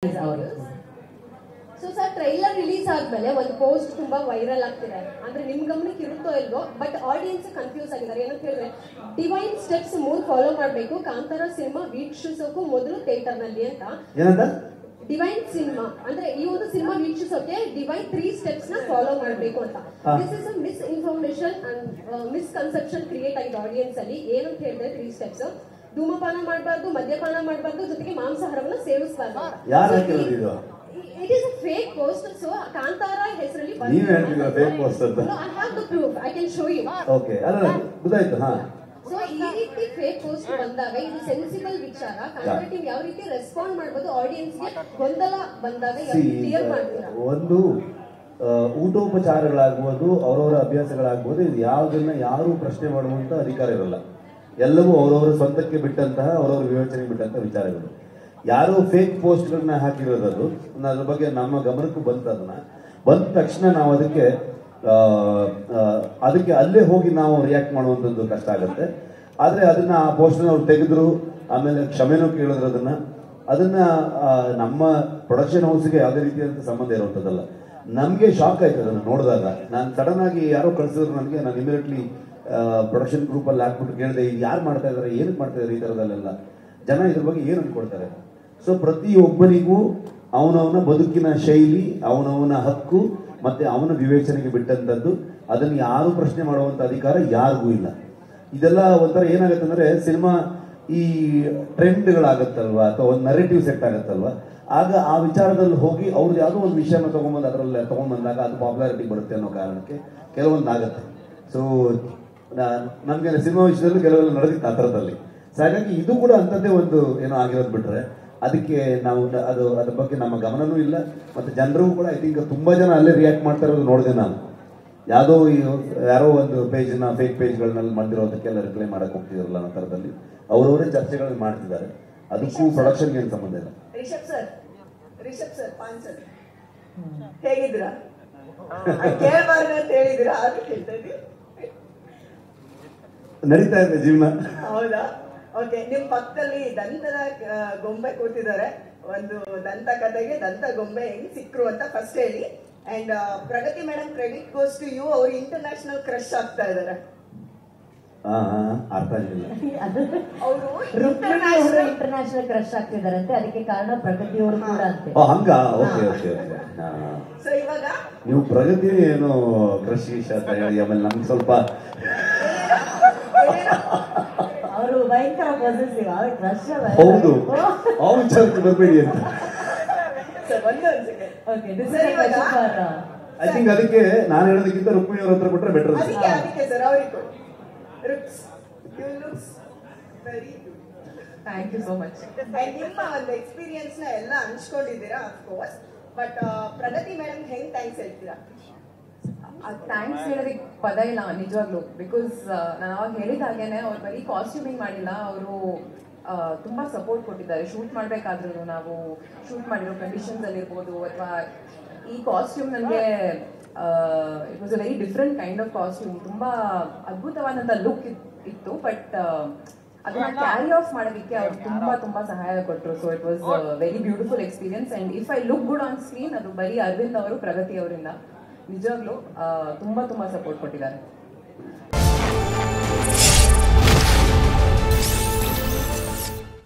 So sir trailer release ಆದ್ಮೇಲೆ ಒಂದು post ತುಂಬಾ ವೈರಲ್ ಆಗ್ತಿದೆ. ಅಂದ್ರೆ ನಿಮ್ ಗಮನಕ್ಕೆ ಇರುತ್ತೋ ಇಲ್ವೋ, ಬಟ್ ಆಡಿಯನ್ಸ್ ಕನ್ಫ್ಯೂಸ್ ಆಗಿದ್ದಾರೆ. ಏನಂತ ಹೇಳಿದ್ರೆ ಡಿವೈನ್ ಸ್ಟೆಪ್ಸ್ 3 ಫಾಲೋ ಮಾಡಬೇಕು ಕಾಂತಾರ ಸಿನಿಮಾ ವೀಕ್ಷಿಸೋಕು ಮೊದಲು ಥಿಯೇಟರ್ ನಲ್ಲಿ ಅಂತ. ಡಿವೈನ್ ಸಿನಿಮಾ ಅಂದ್ರೆ ಈ ಒಂದು ಸಿನಿಮಾ ವೀಕ್ಷಿಸೋಕೆ ಡಿವೈನ್ 3 ಸ್ಟೆಪ್ಸ್ ನ ಫಾಲೋ ಮಾಡಬೇಕು ಅಂತ. This is a miss information and misconception create ಆಗಿದೆ ಆಡಿಯನ್ಸ್ ಅಲ್ಲಿ. ಏನಂತ ಹೇಳಿದ್ರೆ 3 ಸ್ಟೆಪ್ಸ್: ಧೂಮಪಾನ ಮಾಡಬಾರ್ದು, ಮದ್ಯಪಾನ ಮಾಡಬಾರ್ದು, ಜೊತೆಗೆ ಮಾಂಸಾಹಾರವನ್ನು ಸೇವಿಸಬಾರ್ದು. It is a fake post. So Kantara ಹೆಸರಲ್ಲಿ fake post ಅಂತ. No, I have the proof. I can show you. Okay. ಅಲ್ಲ ಗೊತ್ತಾಯ್ತು. ಹಾ. ಸೊ ಈ ರೀತಿ ಫೇಕ್ ಪೋಸ್ಟ್ ಬಂದಾಗ ಇದು ಸೆನ್ಸಿಬಲ್ ವಿಚಾರ. ಕನ್ನಡ ಟೀಮ್ ಯಾವ ರೀತಿ ರೆಸ್ಪಾಂಡ್ ಮಾಡಬಹುದು, ಆಡಿಯನ್ಸ್ ಗೆ ಗೊಂದಲ ಬಂದಾಗ ಯಾವ ಕ್ಲಿಯರ್ ಮಾಡ್ತೀರಾ? ಒಂದು ಊಟೋಪಚಾರಗಳಾಗುವುದು, ಅವರವರ ಅಭ್ಯಾಸಗಳಾಗುವುದು, ಇದು ಯಾವುದನ್ನ ಯಾರು ಪ್ರಶ್ನೆ ಮಾಡುವಂತ ಅಧಿಕಾರ ಇರಲ್ಲ. ಎಲ್ಲವೂ ಅವರವರ ಸ್ವಂತಕ್ಕೆ ಬಿಟ್ಟಂತಹ, ಅವರವರ ವಿವೇಚನೆಗೆ ಬಿಟ್ಟಂತಹ ವಿಚಾರಗಳು. ಯಾರು ಫೇಕ್ ಪೋಸ್ಟ್ಗಳನ್ನ ಹಾಕಿರೋದು ಅದ್ರ ಬಗ್ಗೆ ನಮ್ಮ ಗಮನಕ್ಕೂ ಬಂದ ತಕ್ಷಣ ನಾವು ಅದಕ್ಕೆ ಅಲ್ಲೇ ಹೋಗಿ ನಾವು ರಿಯಾಕ್ಟ್ ಮಾಡುವಂಥದ್ದು ಕಷ್ಟ ಆಗುತ್ತೆ. ಆದರೆ ಅದನ್ನ ಆ ಪೋಸ್ಟ್ನ ಅವ್ರು ತೆಗೆದ್ರು, ಆಮೇಲೆ ಕ್ಷಮೆನೂ ಕೇಳಿದ್ರು. ಅದನ್ನ ನಮ್ಮ ಪ್ರೊಡಕ್ಷನ್ ಹೌಸ್ಗೆ ಯಾವುದೇ ರೀತಿಯಾದಂಥ ಸಂಬಂಧ ಇರುವಂಥದ್ದಲ್ಲ. ನಮಗೆ ಶಾಕ್ ಆಯ್ತು ಅದನ್ನು ನೋಡಿದಾಗ. ನಾನು ಸಡನ್ ಆಗಿ ಯಾರೋ ಕಳಿಸಿದ್ರು ನನಗೆ. ನಾನು ಇಮಿಡಿಯೇಟ್ಲಿ ಪ್ರೊಡಕ್ಷನ್ ಗ್ರೂಪಲ್ಲಿ ಹಾಕ್ಬಿಟ್ಟು ಕೇಳಿದೆ, ಇದು ಯಾರು ಮಾಡ್ತಾ ಇದ್ದಾರೆ, ಏನಕ್ಕೆ ಮಾಡ್ತಾ ಇದ್ದಾರೆ, ಈ ಥರದಲ್ಲೆಲ್ಲ ಜನ ಇದ್ರ ಬಗ್ಗೆ ಏನು ಅನ್ಕೊಳ್ತಾರೆ. ಸೊ ಪ್ರತಿಯೊಬ್ಬನಿಗೂ ಅವನವನ ಬದುಕಿನ ಶೈಲಿ, ಅವನವನ ಹಕ್ಕು ಮತ್ತೆ ಅವನ ವಿವೇಚನೆಗೆ ಬಿಟ್ಟಂತದ್ದು. ಅದನ್ನು ಯಾರು ಪ್ರಶ್ನೆ ಮಾಡುವಂತ ಅಧಿಕಾರ ಯಾರಿಗೂ ಇಲ್ಲ. ಇದೆಲ್ಲ ಒಂಥರ ಏನಾಗುತ್ತೆ ಅಂದ್ರೆ, ಸಿನಿಮಾ ಈ ಟ್ರೆಂಡ್ಗಳಾಗತ್ತಲ್ವಾ, ಅಥವಾ ಒಂದು ನರೇಟಿವ್ ಸೆಟ್ ಆಗತ್ತಲ್ವಾ, ಆಗ ಆ ವಿಚಾರದಲ್ಲಿ ಹೋಗಿ ಅವ್ರದ್ದು ಯಾವುದೋ ಒಂದು ವಿಷಯನ ತಗೊಂಬಂದು ಅದರಲ್ಲಿ ತಗೊಂಡ್ಬಂದಾಗ ಅದು ಪಾಪ್ಯುಲಾರಿಟಿ ಬರುತ್ತೆ ಅನ್ನೋ ಕಾರಣಕ್ಕೆ ಕೆಲವೊಂದು ಆಗುತ್ತೆ. ಸೊ ನಮ್ಗೆ ಸಿನಿಮಾ ವಿಷಯದಲ್ಲೂ ಕೆಲವೆಲ್ಲ ನಡೆದಿತ್ತು ಆ ಥರದಲ್ಲಿ. ಸೊ ಹಾಗಾಗಿ ಇದು ಕೂಡ ಅಂಥದ್ದೇ ಒಂದು ಏನೋ ಆಗಿರೋದು ಬಿಟ್ರೆ ಅದಕ್ಕೆ ನಾವು ಅದ್ರ ಬಗ್ಗೆ ನಮ್ಮ ಗಮನನೂ ಇಲ್ಲ. ಮತ್ತೆ ಜನರು ಕೂಡ ಐ ಥಿಂಕ್ ತುಂಬಾ ಜನ ಅಲ್ಲೇ ರಿಯಾಕ್ಟ್ ಮಾಡ್ತಾ ಇರೋದು ನೋಡಿದೆ ನಾನು. ಯಾರೋ ಒಂದು ಪೇಜ್ನ ಫೇಕ್ ಪೇಜ್ಗಳನ್ನೆಲ್ಲ ಮಾಡಿರೋದಕ್ಕೆಲ್ಲ ರಿಪ್ಲೈ ಮಾಡಕ್ ಹೋಗ್ತಿದಾರಲ್ಲ ಅನ್ನೋ ಥರದಲ್ಲಿ ಅವರವರೇ ಚರ್ಚೆಗಳನ್ನ ಮಾಡ್ತಿದ್ದಾರೆ. ಅದಕ್ಕೂ ಪ್ರೊಡಕ್ಷನ್ಗೆ ಏನು ಸಂಬಂಧ ಇಲ್ಲ. ರಿಷಬ್ ಸರ್ ಪಾನ್ ಸರ್ ಹೇಗಿದ್ದೀರಾ? ಕೇಳಬಾರ್ದು ಅಂತ ಹೇಳಿದಿರಾ? ಅದು ಕೇಳ್ತಾ ಇದ್ದೀವಿ. ನಡೀತಾ ಇದೆ ಜೀವನ. ಹೌದಾ? ಓಕೆ. ನಿಮ್ ಪಕ್ಕದಲ್ಲಿ ದಂತದ ಗೊಂಬೆ ಕೂತಿದ್ದಾರೆ. ಒಂದು ದಂತ ಕಥೆಗೆ ದಂತ ಗೊಂಬೆ ಹೆಂಗ್ ಸಿಕ್ರು ಅಂತ ಫಸ್ಟ್ ಹೇಳಿ. And Pragati madam, credit goes to you. ಅವ್ರು ಇಂಟರ್ನ್ಯಾಷನಲ್ ಕ್ರಶ್ ಆಗ್ತಾ ಇದಾರೆ. ಅರ್ಥ ಆಗಿಲ್ಲ. ಅವರು ಇಂಟರ್ನ್ಯಾಷನಲ್ ಕ್ರಶ್ ಆಗ್ತಿದಾರಂತೆ. ಅದಕ್ಕೆ ಕಾರಣ ಪ್ರಗತಿ ಅವರು ಕೂಡ ಅಂತೆ. ಹಂಗ? Okay okay okay. ಸೊ ಇವಾಗ ನೀವು ಪ್ರಗತಿ ಏನು ಕ್ರಶ್ ವಿಷಯ ಅಂತ ಹೇಳಿ ಆಮೇಲೆ ನಮ್ಗೆ ಸ್ವಲ್ಪ ಅವರು ಭಯಂಕರ ಪಾಸಿಟಿವ್. ಅವ್ರ ಕ್ರಶ್ ಹೌದು, ಆ ವಿಚಾರಕ್ಕೆ ಬರಬೇಡಿ ಅಂತ. ಐ ಥಿಂಕ್ ಅದಕ್ಕೆ ನಾನು ಹೇಳೋದಕ್ಕಿಂತ ರುಕ್ಮಿಣಿ ಅವ್ರ ಹತ್ರ ಕೊಟ್ಟರೆ ಬೆಟರ್. ಅದಕ್ಕೆ ಸರ್ ಅವ್ರಿಗೆ ಕೊಡಿ. You looks very good. Thank you so much. And ನಿಮ್ಮ ಒಂದು ಎಕ್ಸ್ಪೀರಿಯನ್ಸ್ ನ ಎಲ್ಲ ಹಂಚ್ಕೊಂಡಿದ್ದೀರಾ of course. But Pragati madam ಹೆಂಗ್ ಥ್ಯಾಂಕ್ಸ್ ಹೇಳ್ತೀರಾ? ಥ್ಯಾಂಕ್ಸ್ ಹೇಳೋದಕ್ಕೆ ಪದ ಇಲ್ಲ ನಿಜವಾಗ್ಲೂ. ಬಿಕಾಸ್ ನಾನು ಅವಾಗ ಹೇಳಿದ ಹಾಗೇನೆ ಅವ್ರು ಬರೀ ಕಾಸ್ಟ್ಯೂಮಿಂಗ್ ಮಾಡಿಲ್ಲ, ಅವರು ತುಂಬಾ ಸಪೋರ್ಟ್ ಕೊಟ್ಟಿದ್ದಾರೆ. ಶೂಟ್ ಮಾಡ್ಬೇಕಾದ್ರೂ ನಾವು ಶೂಟ್ ಮಾಡಿರೋ ಕಂಡೀಷನ್ಸ್ ಅಲ್ಲಿ ಇರ್ಬೋದು, ಅಥವಾ ಈ ಕಾಸ್ಟ್ಯೂಮ್ ನನಗೆ it was a very different kind of costume. ತುಂಬಾ ಅದ್ಭುತವಾದಂಥ ಲುಕ್ ಇತ್ತು. ಬಟ್ ಅದನ್ನ ಕ್ಯಾರಿ ಆಫ್ ಮಾಡೋದಕ್ಕೆ ಅವ್ರು ತುಂಬಾ ಸಹಾಯ ಕೊಟ್ಟರು. So it was very beautiful experience. And if I look good on screen, ಅದು ಬರೀ ಅರವಿಂದ್ ಅವರು, ಪ್ರಗತಿ ಅವರಿಂದ ನಿಜವಾಗ್ಲೂ ತುಂಬಾ ಸಪೋರ್ಟ್ ಕೊಟ್ಟಿದ್ದಾರೆ.